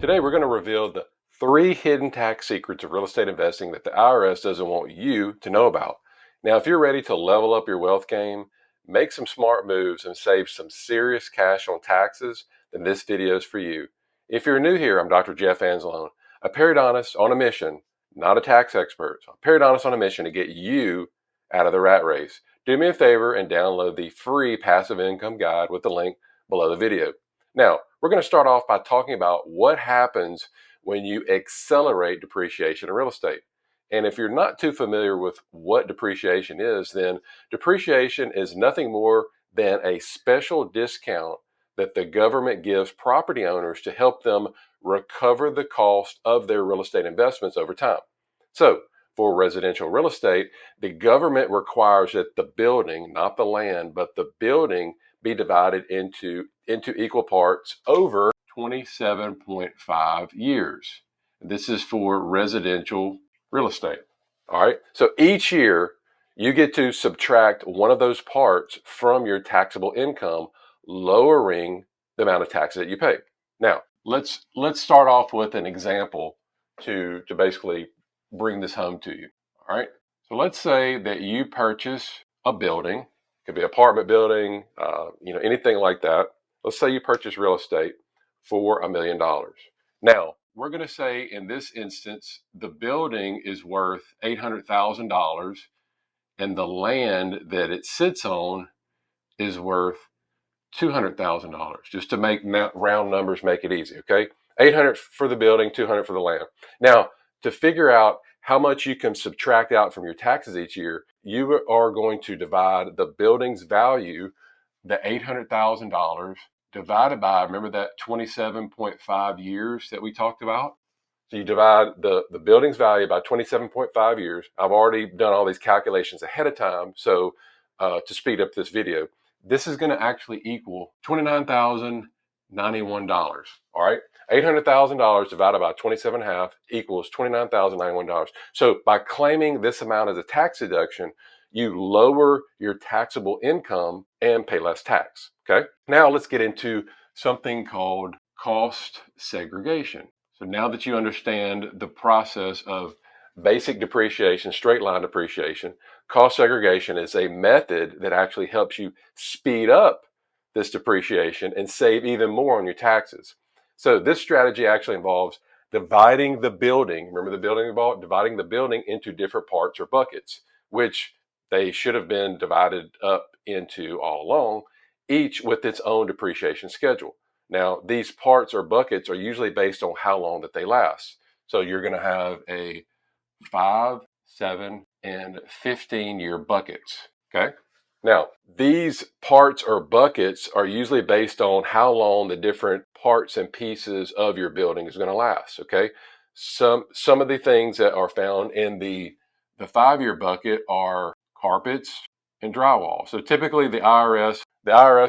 Today we're going to reveal the 3 hidden tax secrets of real estate investing that the IRS doesn't want you to know about. Now, if you're ready to level up your wealth game, make some smart moves, and save some serious cash on taxes, then this video is for you. If you're new here, I'm Dr. Jeff Anzalone, a periodontist on a mission, not a tax expert. So a periodontist on a mission to get you out of the rat race. Do me a favor and download the free passive income guide with the link below the video. Now, we're going to start off by talking about what happens when you accelerate depreciation in real estate. And if you're not too familiar with what depreciation is, then depreciation is nothing more than a special discount that the government gives property owners to help them recover the cost of their real estate investments over time. So, for residential real estate, the government requires that the building, not the land, but the building be divided into equal parts over 27.5 years. This is for residential real estate. All right. So each year you get to subtract one of those parts from your taxable income, lowering the amount of taxes that you pay. Now, let's start off with an example to basically bring this home to you. All right. So let's say that you purchase a building. Could be apartment building, anything like that. Let's say you purchase real estate for $1 million. Now, we're going to say in this instance, the building is worth $800,000 and the land that it sits on is worth $200,000, just to make round numbers make it easy, okay? 800 for the building, 200 for the land. Now, to figure out how much you can subtract out from your taxes each year, you are going to divide the building's value, the $800,000, divided by, remember that 27.5 years that we talked about? So you divide the building's value by 27.5 years. I've already done all these calculations ahead of time, so to speed up this video, this is going to actually equal $29,091. All right, $800,000 divided by 27.5 equals $29,091. So by claiming this amount as a tax deduction, you lower your taxable income and pay less tax. Okay. Now let's get into something called cost segregation. So now that you understand the process of basic depreciation, straight line depreciation, cost segregation is a method that actually helps you speed up this depreciation and save even more on your taxes. So this strategy actually involves dividing the building, remember the building involved, dividing the building into different parts or buckets, which they should have been divided up into all along, each with its own depreciation schedule. Now, these parts or buckets are usually based on how long that they last. So you're going to have a 5, 7, and 15-year buckets, okay? Now, these parts or buckets are usually based on how long the different parts and pieces of your building is going to last, okay? Some of the things that are found in the 5-year bucket are carpets and drywall. So typically the IRS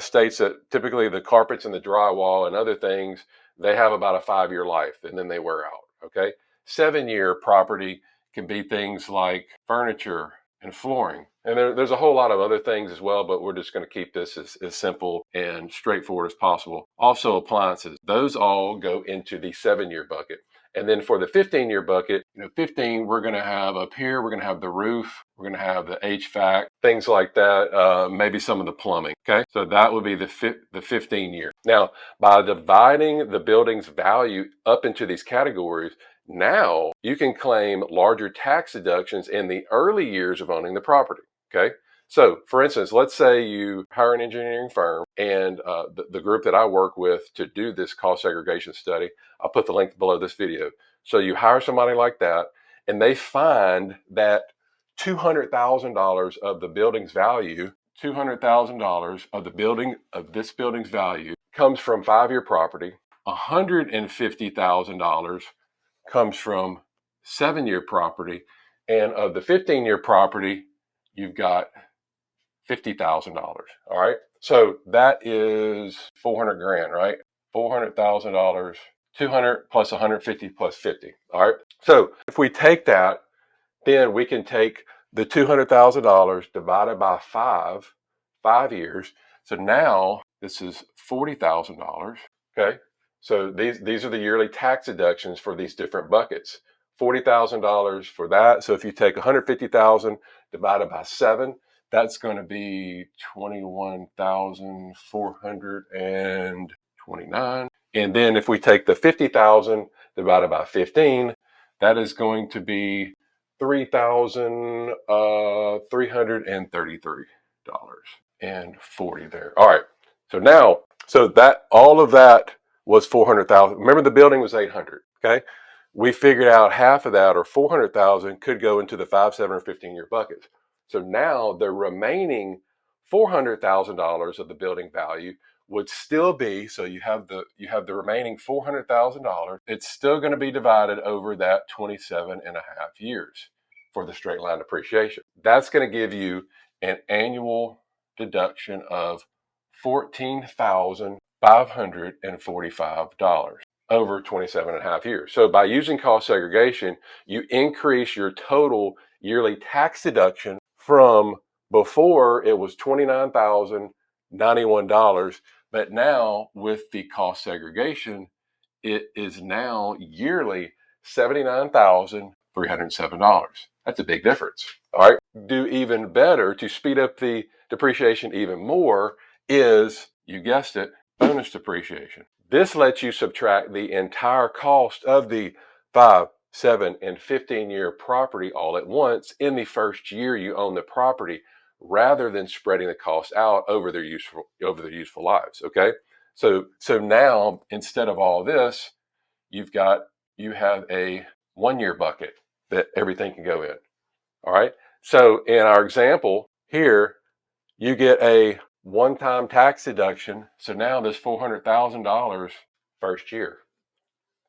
states that typically the carpets and the drywall and other things, they have about a 5-year life and then they wear out, okay? 7-year property can be things like furniture and flooring. And there's a whole lot of other things as well, but we're just going to keep this as simple and straightforward as possible. Also appliances, those all go into the 7-year bucket. And then for the 15-year bucket, 15, we're going to have up here, we're going to have the roof, we're going to have the HVAC, things like that, maybe some of the plumbing, okay? So that would be the 15-year. Now, by dividing the building's value up into these categories, now you can claim larger tax deductions in the early years of owning the property, okay? So, for instance, let's say you hire an engineering firm and the group that I work with to do this cost segregation study, I'll put the link below this video. So you hire somebody like that and they find that $200,000 of the building's value, $200,000 of this building's value comes from 5-year property, $150,000 comes from 7-year property, and of the 15-year property, you've got $50,000. All right. So that is 400 grand, right? $400,000, 200 plus 150 plus 50. All right. So if we take that, then we can take the $200,000 divided by 5 years. So now this is $40,000. Okay. So these are the yearly tax deductions for these different buckets. $40,000 for that. So if you take 150,000 divided by 7, that's going to be 21,429. And then if we take the 50,000 divided by 15, that is going to be $3,333.40 there. All right. So now, so that all of that was 400,000. Remember, the building was 800. Okay, we figured out half of that, or 400,000, could go into the 5, 7, or 15-year buckets. So now the remaining $400,000 of the building value would still be, so you have the remaining $400,000. It's still going to be divided over that 27 and a half years for the straight line depreciation. That's going to give you an annual deduction of $14,545 over 27 and a half years. So by using cost segregation, you increase your total yearly tax deduction from before it was $29,091, but now with the cost segregation, it is now yearly $79,307. That's a big difference. All right. Do even better to speed up the depreciation even more is, you guessed it, bonus depreciation. This lets you subtract the entire cost of the 5, 7, and 15-year property all at once in the first year you own the property, rather than spreading the cost out over their useful lives. Okay. So now, instead of all this, you have a 1-year bucket that everything can go in. All right. So in our example here, you get a one-time tax deduction. So now this $400,000 first year,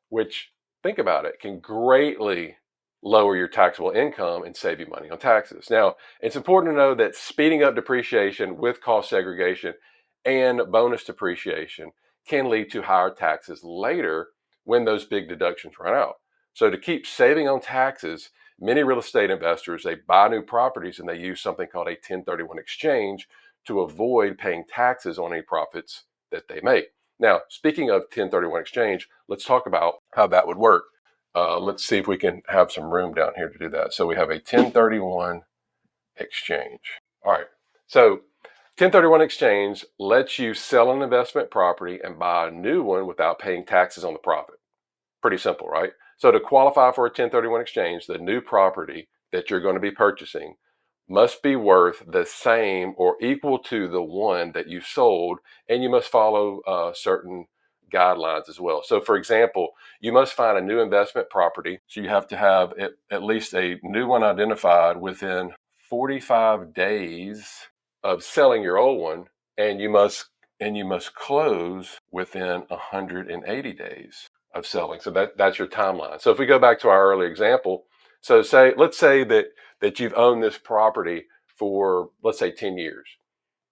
which, think about it, can greatly lower your taxable income and save you money on taxes. Now, it's important to know that speeding up depreciation with cost segregation and bonus depreciation can lead to higher taxes later when those big deductions run out. So to keep saving on taxes, many real estate investors, they buy new properties and they use something called a 1031 exchange to avoid paying taxes on any profits that they make. Now, speaking of 1031 exchange, let's talk about how that would work. Let's see if we can have some room down here to do that. So we have a 1031 exchange. All right. So 1031 exchange lets you sell an investment property and buy a new one without paying taxes on the profit. Pretty simple, right? So to qualify for a 1031 exchange, the new property that you're going to be purchasing must be worth the same or equal to the one that you sold, and you must follow certain guidelines as well. So for example, you must find a new investment property. So you have to have at least a new one identified within 45 days of selling your old one, and you must close within 180 days of selling. So that's your timeline. So if we go back to our earlier example, so let's say that you've owned this property for, let's say, 10 years.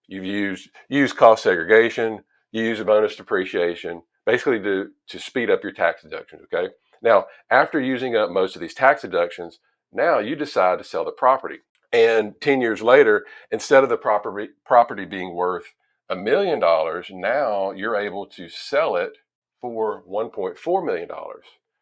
You've used cost segregation, you use a bonus depreciation, basically to speed up your tax deductions. Okay. Now, after using up most of these tax deductions, now you decide to sell the property. And 10 years later, instead of the property being worth $1 million, now you're able to sell it for $1.4 million.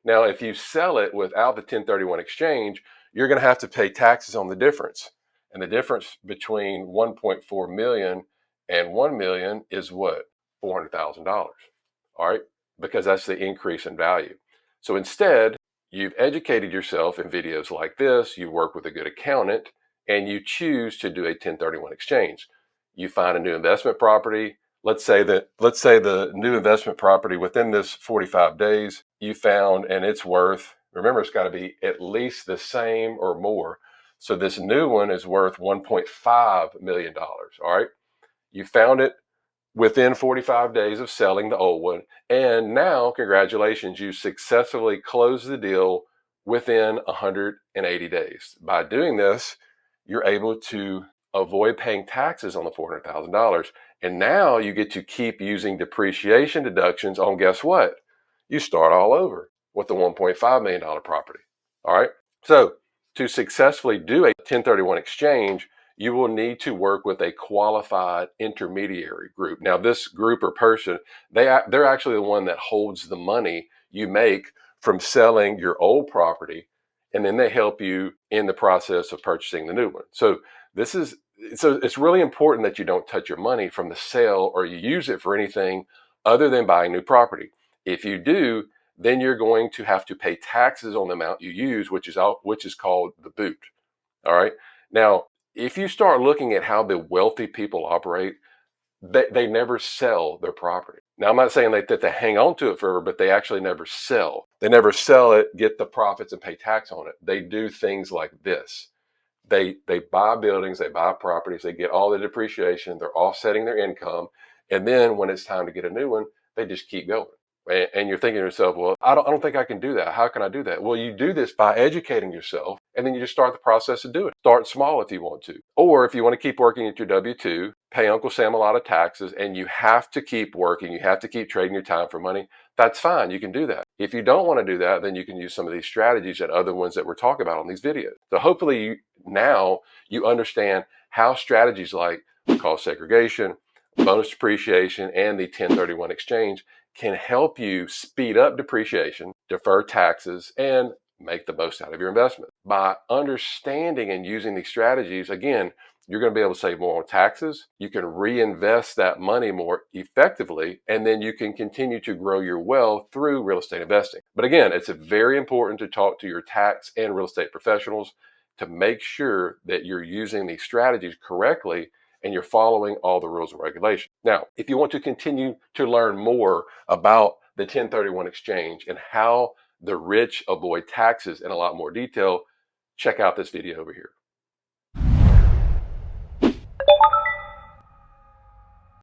Now, if you sell it without the 1031 exchange, you're going to have to pay taxes on the difference. And the difference between 1.4 million and 1 million is what? $400,000. All right? Because that's the increase in value. So instead, you've educated yourself in videos like this, you work with a good accountant, and you choose to do a 1031 exchange. You find a new investment property. Let's say the new investment property within this 45 days you found, and it's worth, remember, it's got to be at least the same or more. So this new one is worth $1.5 million. All right. You found it within 45 days of selling the old one. And now, congratulations, you successfully closed the deal within 180 days. By doing this, you're able to avoid paying taxes on the $400,000. And now you get to keep using depreciation deductions on, guess what? You start all over with the $1.5 million property. All right. So to successfully do a 1031 exchange, you will need to work with a qualified intermediary group. Now, this group or person, they're actually the one that holds the money you make from selling your old property, and then they help you in the process of purchasing the new one. So it's really important that you don't touch your money from the sale or you use it for anything other than buying new property. If you do, then you're going to have to pay taxes on the amount you use, which is called the boot. All right. Now, if you start looking at how the wealthy people operate, they never sell their property. Now, I'm not saying that they hang on to it forever, but they actually never sell. They never sell it, get the profits, and pay tax on it. They do things like this. They buy buildings, they buy properties, they get all the depreciation, they're offsetting their income, and then when it's time to get a new one, they just keep going. And you're thinking to yourself, well, I don't think I can do that. How can I do that? Well, you do this by educating yourself, and then you just start the process of doing it. Start small if you want to. Or if you want to keep working at your W-2, pay Uncle Sam a lot of taxes, and you have to keep working, you have to keep trading your time for money, that's fine. You can do that. If you don't want to do that, then you can use some of these strategies and other ones that we're talking about on these videos. So hopefully now you understand how strategies like cost segregation, bonus depreciation, and the 1031 exchange can help you speed up depreciation, defer taxes, and make the most out of your investment. By understanding and using these strategies, again, you're going to be able to save more on taxes. You can reinvest that money more effectively, and then you can continue to grow your wealth through real estate investing. But again, it's very important to talk to your tax and real estate professionals to make sure that you're using these strategies correctly and you're following all the rules and regulations. Now, if you want to continue to learn more about the 1031 exchange and how the rich avoid taxes in a lot more detail, check out this video over here.